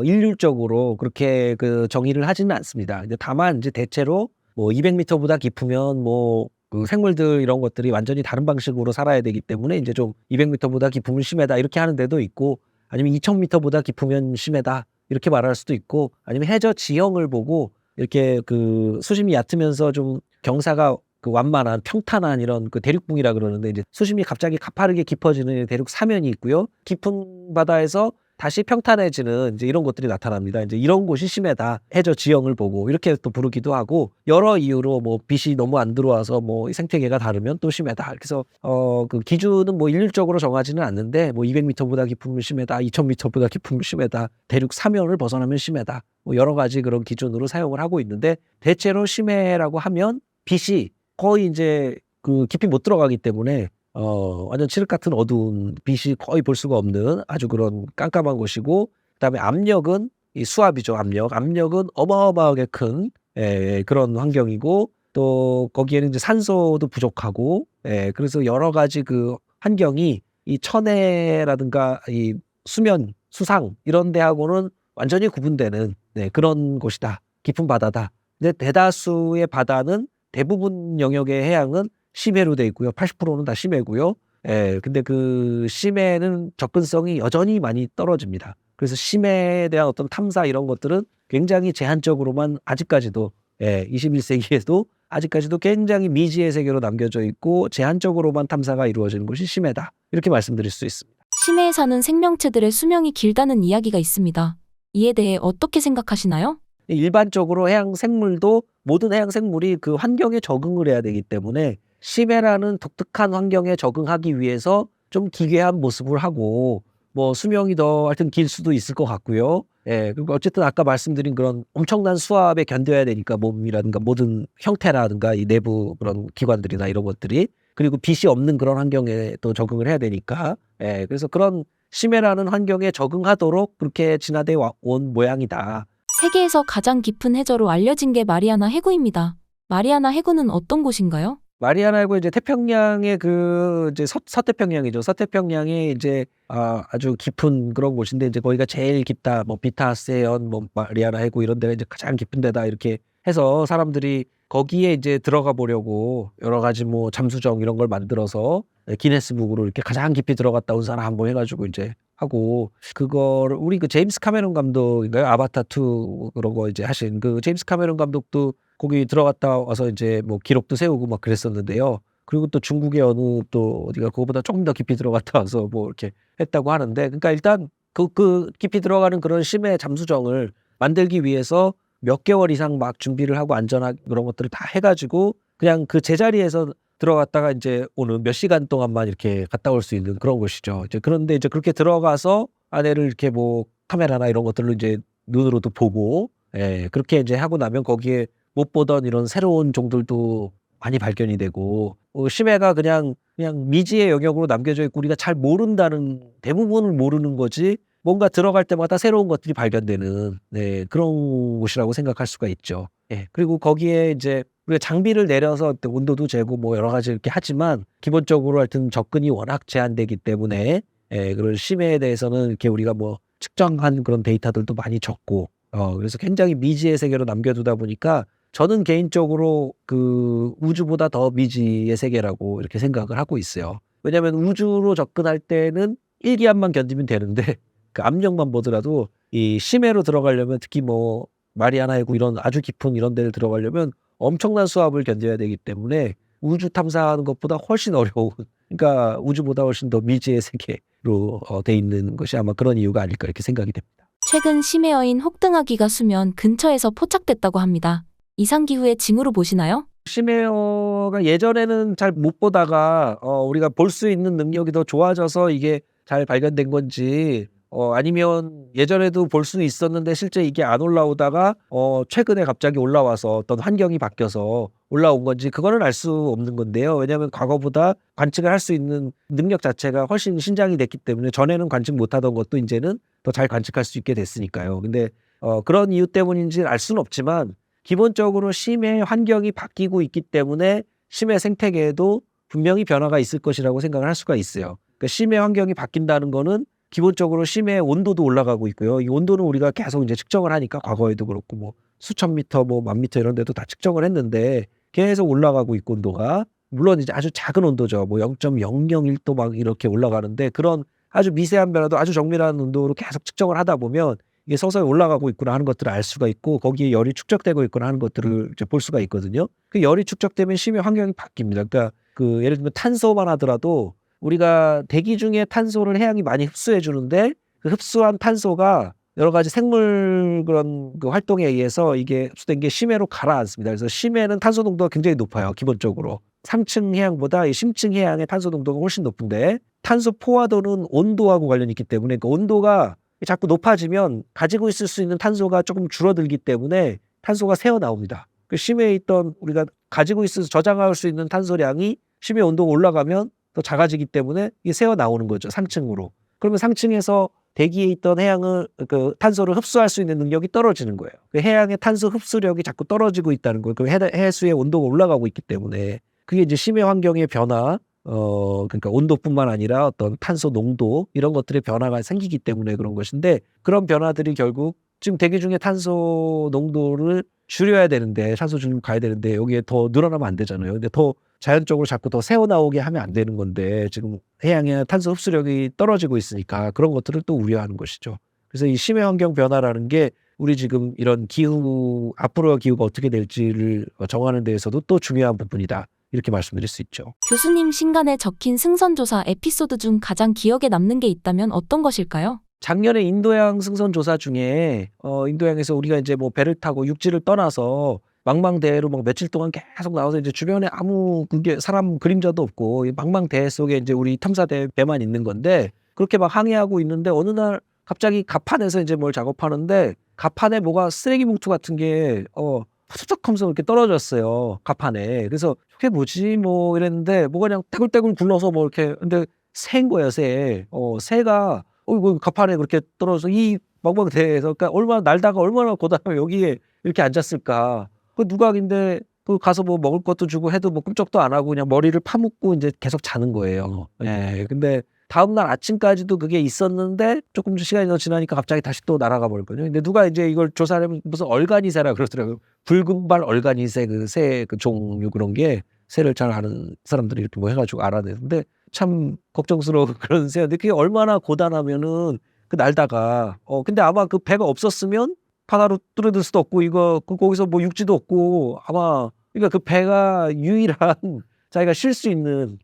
일률적으로 그렇게 그 정의를 하지는 않습니다. 근데 다만 이제 대체로 뭐 200m보다 깊으면 뭐 그 생물들 이런 것들이 완전히 다른 방식으로 살아야 되기 때문에 이제 좀 200m보다 깊으면 심해다 이렇게 하는 데도 있고 아니면 2000m보다 깊으면 심해다 이렇게 말할 수도 있고 아니면 해저 지형을 보고 이렇게 그 수심이 얕으면서 좀 경사가 그 완만한 평탄한 이런 그 대륙붕이라 그러는데 이제 수심이 갑자기 가파르게 깊어지는 대륙 사면이 있고요. 깊은 바다에서 다시 평탄해지는 이제 이런 것들이 나타납니다. 이제 이런 곳이 심해다. 해저 지형을 보고 이렇게 또 부르기도 하고 여러 이유로 뭐 빛이 너무 안 들어와서 뭐 생태계가 다르면 또 심해다. 그래서 그 기준은 뭐 일률적으로 정하지는 않는데 뭐 200m보다 깊으면 심해다. 2000m보다 깊으면 심해다. 대륙 사면을 벗어나면 심해다. 뭐 여러 가지 그런 기준으로 사용을 하고 있는데 대체로 심해라고 하면 빛이 거의 이제 그 깊이 못 들어가기 때문에 완전 칠흑 같은 어두운 빛이 거의 볼 수가 없는 아주 그런 깜깜한 곳이고 그다음에 압력은 이 수압이죠. 압력은 어마어마하게 큰 그런 환경이고 또 거기에는 이제 산소도 부족하고 그래서 여러 가지 그 환경이 이 천해라든가 이 수면, 수상 이런 데하고는 완전히 구분되는 그런 곳이다. 깊은 바다다. 근데 대다수의 바다는 대부분 영역의 해양은 심해로 돼 있고요. 80%는 다 심해고요. 근데 그 심해는 접근성이 여전히 많이 떨어집니다. 그래서 심해에 대한 어떤 탐사 이런 것들은 굉장히 제한적으로만 아직까지도 21세기에도 아직까지도 굉장히 미지의 세계로 남겨져 있고 제한적으로만 탐사가 이루어지는 곳이 심해다. 이렇게 말씀드릴 수 있습니다. 심해에 사는 생명체들의 수명이 길다는 이야기가 있습니다. 이에 대해 어떻게 생각하시나요? 일반적으로 해양 생물도 모든 해양 생물이 그 환경에 적응을 해야 되기 때문에 심해라는 독특한 환경에 적응하기 위해서 좀 기괴한 모습을 하고 뭐 수명이 더 하여튼 길 수도 있을 것 같고요. 그리고 어쨌든 아까 말씀드린 그런 엄청난 수압에 견뎌야 되니까 몸이라든가 모든 형태라든가 이 내부 그런 기관들이나 이런 것들이 그리고 빛이 없는 그런 환경에 또 적응을 해야 되니까 그래서 그런 심해라는 환경에 적응하도록 그렇게 진화돼 온 모양이다. 세계에서 가장 깊은 해저로 알려진 게 마리아나 해구입니다. 마리아나 해구는 어떤 곳인가요? 마리아나 해구 이제 태평양의 그 이제 서태평양이죠. 서태평양에 이제 아주 깊은 그런 곳인데 이제 거기가 제일 깊다. 뭐 비타스해연, 뭐 마리아나 해구 이런 데가 이제 가장 깊은 데다 이렇게 해서 사람들이 거기에 이제 들어가 보려고 여러 가지 뭐 잠수정 이런 걸 만들어서 기네스북으로 이렇게 가장 깊이 들어갔다 온 사람 뭐 해가지고 이제 하고 그거를 우리 그 제임스 카메론 감독인가요? 아바타 2 그런 거 이제 하신 그 제임스 카메론 감독도 거기 들어갔다 와서 이제 뭐 기록도 세우고 막 그랬었는데요. 그리고 또 중국의 어느 또 어디가 그거보다 조금 더 깊이 들어갔다 와서 뭐 이렇게 했다고 하는데 그러니까 일단 그 깊이 들어가는 그런 심해 잠수정을 만들기 위해서 몇 개월 이상 막 준비를 하고 안전하게 그런 것들을 다 해가지고 그냥 그 제자리에서 들어갔다가 이제 오는 몇 시간 동안만 이렇게 갔다 올 수 있는 그런 곳이죠. 이제 그런데 이제 그렇게 들어가서 안에를 이렇게 뭐 카메라나 이런 것들로 이제 눈으로도 보고 그렇게 이제 하고 나면 거기에 못 보던 이런 새로운 종들도 많이 발견이 되고 심해가 그냥 미지의 영역으로 남겨져 있고 우리가 잘 모른다는 대부분을 모르는 거지 뭔가 들어갈 때마다 새로운 것들이 발견되는 그런 곳이라고 생각할 수가 있죠. 그리고 거기에 이제 우리가 장비를 내려서 온도도 재고 뭐 여러 가지 이렇게 하지만 기본적으로 하여튼 접근이 워낙 제한되기 때문에 그런 심해에 대해서는 이렇게 우리가 뭐 측정한 그런 데이터들도 많이 적고 그래서 굉장히 미지의 세계로 남겨두다 보니까 저는 개인적으로 그 우주보다 더 미지의 세계라고 이렇게 생각을 하고 있어요. 왜냐하면 우주로 접근할 때는 일기압만 견디면 되는데 그 압력만 보더라도 이 심해로 들어가려면 특히 뭐 마리아나 해구 이런 아주 깊은 이런 데를 들어가려면 엄청난 수압을 견뎌야 되기 때문에 우주 탐사하는 것보다 훨씬 어려운 그러니까 우주보다 훨씬 더 미지의 세계로 돼 있는 것이 아마 그런 이유가 아닐까 이렇게 생각이 됩니다. 최근 심해어인 혹등아기가 수면 근처에서 포착됐다고 합니다. 이상기후의 징후로 보시나요? 심해어가 예전에는 잘 못 보다가 우리가 볼 수 있는 능력이 더 좋아져서 이게 잘 발견된 건지 아니면 예전에도 볼 수는 있었는데 실제 이게 안 올라오다가 최근에 갑자기 올라와서 어떤 환경이 바뀌어서 올라온 건지 그거는 알 수 없는 건데요. 왜냐하면 과거보다 관측을 할 수 있는 능력 자체가 훨씬 신장이 됐기 때문에 전에는 관측 못하던 것도 이제는 더 잘 관측할 수 있게 됐으니까요. 근데 그런 이유 때문인지는 알 수는 없지만 기본적으로 심해 환경이 바뀌고 있기 때문에 심해 생태계에도 분명히 변화가 있을 것이라고 생각을 할 수가 있어요. 그러니까 심해 환경이 바뀐다는 거는 기본적으로 심해 온도도 올라가고 있고요. 이 온도는 우리가 계속 이제 측정을 하니까 과거에도 그렇고 뭐 수천 미터 뭐 만 미터 이런 데도 다 측정을 했는데 계속 올라가고 있고 온도가 물론 이제 아주 작은 온도죠. 뭐 0.001도 막 이렇게 올라가는데 그런 아주 미세한 변화도 아주 정밀한 온도로 계속 측정을 하다 보면 이게 서서히 올라가고 있구나 하는 것들을 알 수가 있고 거기에 열이 축적되고 있구나 하는 것들을 이제 볼 수가 있거든요. 그 열이 축적되면 심해 환경이 바뀝니다. 그러니까 그 예를 들면 탄소만 하더라도 우리가 대기 중에 탄소를 해양이 많이 흡수해 주는데 그 흡수한 탄소가 여러 가지 생물 그런 그 활동에 의해서 이게 흡수된 게 심해로 가라앉습니다. 그래서 심해는 탄소 농도가 굉장히 높아요, 기본적으로. 상층 해양보다 이 심층 해양의 탄소 농도가 훨씬 높은데 탄소 포화도는 온도하고 관련이 있기 때문에 그 온도가 자꾸 높아지면 가지고 있을 수 있는 탄소가 조금 줄어들기 때문에 탄소가 새어 나옵니다. 그 심해에 있던 우리가 가지고 있어서 저장할 수 있는 탄소량이 심해 온도가 올라가면 더 작아지기 때문에 이게 새어 나오는 거죠, 상층으로. 그러면 상층에서 대기에 있던 해양을 그 탄소를 흡수할 수 있는 능력이 떨어지는 거예요. 그 해양의 탄소 흡수력이 자꾸 떨어지고 있다는 거예요. 그 해수의 온도가 올라가고 있기 때문에 그게 이제 심해 환경의 변화, 그러니까 온도뿐만 아니라 어떤 탄소 농도 이런 것들의 변화가 생기기 때문에 그런 것인데 그런 변화들이 결국 지금 대기 중에 탄소 농도를 줄여야 되는데 탄소 중립 가야 되는데 여기에 더 늘어나면 안 되잖아요. 근데 더 자연적으로 자꾸 더 새어 나오게 하면 안 되는 건데 지금 해양의 탄소 흡수력이 떨어지고 있으니까 그런 것들을 또 우려하는 것이죠. 그래서 이 심해 환경 변화라는 게 우리 지금 이런 기후 앞으로의 기후가 어떻게 될지를 정하는 데에서도 또 중요한 부분이다. 이렇게 말씀드릴 수 있죠. 교수님 신간에 적힌 승선조사 에피소드 중 가장 기억에 남는 게 있다면 어떤 것일까요? 작년에 인도양 승선 조사 중에 인도양에서 우리가 이제 뭐 배를 타고 육지를 떠나서 망망대해로 막 며칠 동안 계속 나와서 이제 주변에 아무 그게 사람 그림자도 없고 이 망망대해 속에 이제 우리 탐사대 배만 있는 건데 그렇게 막 항해하고 있는데 어느 날 갑자기 갑판에서 이제 뭘 작업하는데 갑판에 뭐가 쓰레기 봉투 같은 게 푸석푸석 하면서 이렇게 떨어졌어요, 갑판에. 그래서 그게 뭐지 뭐 이랬는데 뭐가 그냥 떼굴떼굴 굴러서 뭐 이렇게 근데 새인 거예요, 새. 새가 이거 갑판에 그렇게 떨어져서 이 망망대해에서 그러니까 얼마나 날다가 얼마나 고단하면 여기에 이렇게 앉았을까. 그 누가 근데 그 가서 뭐 먹을 것도 주고 해도 뭐 꿈쩍도 안 하고 그냥 머리를 파묻고 이제 계속 자는 거예요. 예. 근데 다음날 아침까지도 그게 있었는데 조금 시간이 더 지나니까 갑자기 다시 또 날아가 버렸거든요. 근데 누가 이제 이걸 조사를 하면 무슨 얼간이새라 그러더라고요. 붉은발 얼간이새 그 새 그 종류 그런 게 새를 잘 아는 사람들이 이렇게 뭐 해가지고 알아내는데 참 걱정스러운 그런 새였는데 그게 얼마나 고단하면은 그 날다가 근데 아마 그 배가 없었으면 바다로 떨어질 수도 없고 이거 거기서 뭐 육지도 없고 아마 그러니까 그 배가 유일한 자기가 쉴 수 있는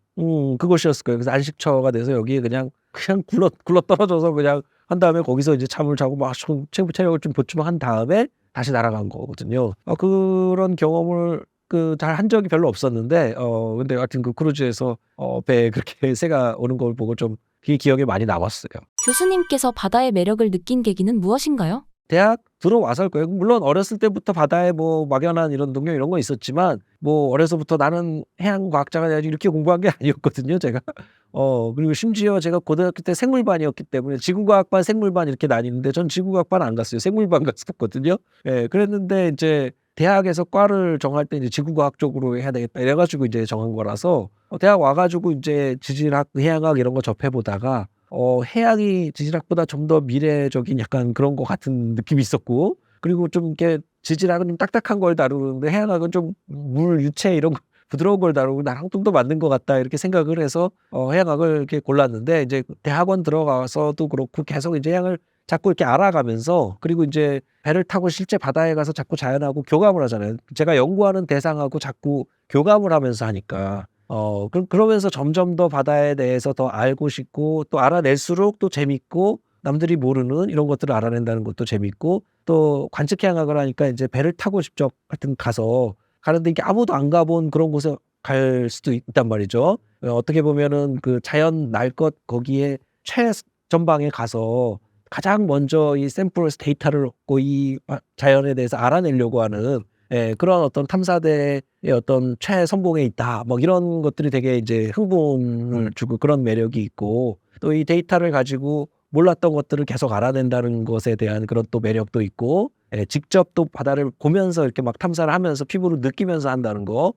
그곳이었을 거예요. 그래서 안식처가 돼서 여기에 그냥 굴러 떨어져서 그냥 한 다음에 거기서 이제 잠을 자고 막 좀 체력을 좀 보충한 다음에 다시 날아간 거거든요. 그런 경험을 잘 한 적이 별로 없었는데 근데 하여튼 그 크루즈에서 배에 그렇게 새가 오는 걸 보고 좀 그게 기억에 많이 남았어요. 교수님께서 바다의 매력을 느낀 계기는 무엇인가요? 대학 들어와서일 거예요. 물론 어렸을 때부터 바다에 뭐 막연한 이런 동경 이런 거 있었지만 뭐 어려서부터 나는 해양 과학자가 돼야지 이렇게 공부한 게 아니었거든요, 제가. 그리고 심지어 제가 고등학교 때 생물반이었기 때문에 지구과학반, 생물반 이렇게 나뉘는데 전 지구과학반 안 갔어요. 생물반 갔었거든요. 예, 그랬는데 이제 대학에서 과를 정할 때 이제 지구과학 쪽으로 해야 되겠다 이래 가지고 이제 정한 거라서 대학 와 가지고 이제 지질학, 해양학 이런 거 접해 보다가 해양이 지질학보다 좀 더 미래적인 약간 그런 것 같은 느낌이 있었고 그리고 좀 이렇게 지질학은 좀 딱딱한 걸 다루는데 해양학은 좀 물, 유체 이런 거 부드러운 걸 다루고 나랑 좀 더 맞는 것 같다 이렇게 생각을 해서 해양학을 이렇게 골랐는데 이제 대학원 들어가서도 그렇고 계속 이제 해양을 자꾸 이렇게 알아가면서 그리고 이제 배를 타고 실제 바다에 가서 자꾸 자연하고 교감을 하잖아요. 제가 연구하는 대상하고 자꾸 교감을 하면서 하니까 그러면서 점점 더 바다에 대해서 더 알고 싶고 또 알아낼수록 또 재밌고 남들이 모르는 이런 것들을 알아낸다는 것도 재밌고 또 관측해양학을 하니까 이제 배를 타고 직접 하여튼 가는데 이게 아무도 안 가본 그런 곳에 갈 수도 있단 말이죠. 어떻게 보면은 그 자연 날 것 거기에 최전방에 가서 가장 먼저 이 샘플에서 데이터를 얻고 이 자연에 대해서 알아내려고 하는 그런 어떤 탐사대의 어떤 최선봉에 있다. 뭐 이런 것들이 되게 이제 흥분을 주고 그런 매력이 있고 또 이 데이터를 가지고 몰랐던 것들을 계속 알아낸다는 것에 대한 그런 또 매력도 있고 직접 또 바다를 보면서 이렇게 막 탐사를 하면서 피부로 느끼면서 한다는 거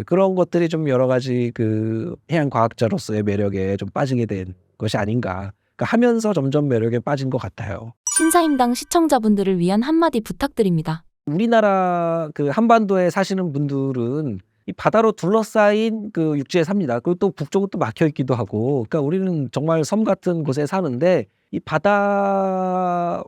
그런 것들이 좀 여러 가지 그 해양 과학자로서의 매력에 좀 빠지게 된 것이 아닌가. 그러니까 하면서 점점 매력에 빠진 것 같아요. 신사임당 시청자분들을 위한 한마디 부탁드립니다. 우리나라 그 한반도에 사시는 분들은 이 바다로 둘러싸인 그 육지에 삽니다. 그리고 또 북쪽은 또 막혀 있기도 하고. 그러니까 우리는 정말 섬 같은 곳에 사는데 이 바다라는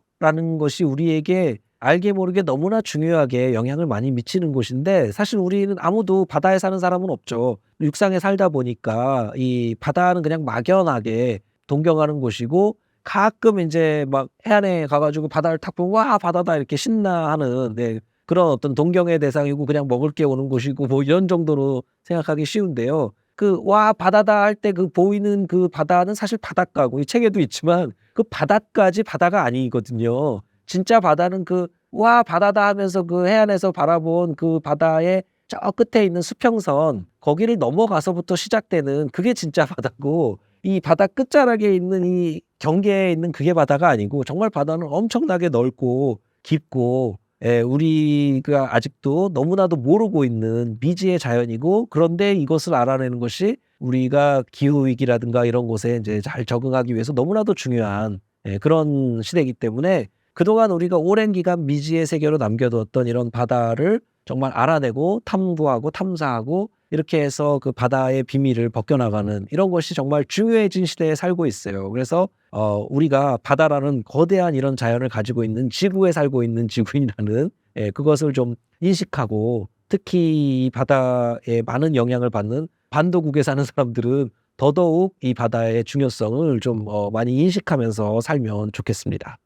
것이 우리에게 알게 모르게 너무나 중요하게 영향을 많이 미치는 곳인데 사실 우리는 아무도 바다에 사는 사람은 없죠. 육상에 살다 보니까 이 바다는 그냥 막연하게 동경하는 곳이고 가끔 인제 막 해안에 가 가지고 바다를 탁 보면 '와 바다다.' 이렇게 신나하는 그런 어떤 동경의 대상이고 그냥 먹을 게 오는 곳이고 뭐 이런 정도로 생각하기 쉬운데요. 그 '와 바다다.' 할 때 그 보이는 그 바다는 사실 바닷가고 이 책에도 있지만 그 바다까지 바다가 아니거든요. 진짜 바다는 그 '와 바다다.' 하면서 그 해안에서 바라본 그 바다의 저 끝에 있는 수평선 거기를 넘어가서부터 시작되는 그게 진짜 바다고 이 바다 끝자락에 있는 이 경계에 있는 그게 바다가 아니고 정말 바다는 엄청나게 넓고 깊고 우리가 아직도 너무나도 모르고 있는 미지의 자연이고 그런데 이것을 알아내는 것이 우리가 기후 위기라든가 이런 곳에 인제 잘 적응하기 위해서 너무나도 중요한 그런 시대이기 때문에 그동안 우리가 오랜 기간 미지의 세계로 남겨두었던 이런 바다를 정말 알아내고 탐구하고 탐사하고 이렇게 해서 그 바다의 비밀을 벗겨나가는 이런 것이 정말 중요해진 시대에 살고 있어요. 그래서 우리가 바다라는 거대한 이런 자연을 가지고 있는 지구에 살고 있는 지구인이라는 그것을 좀 인식하고 특히 이 바다에 많은 영향을 받는 반도국에 사는 사람들은 더더욱 이 바다의 중요성을 좀 많이 인식하면서 살면 좋겠습니다.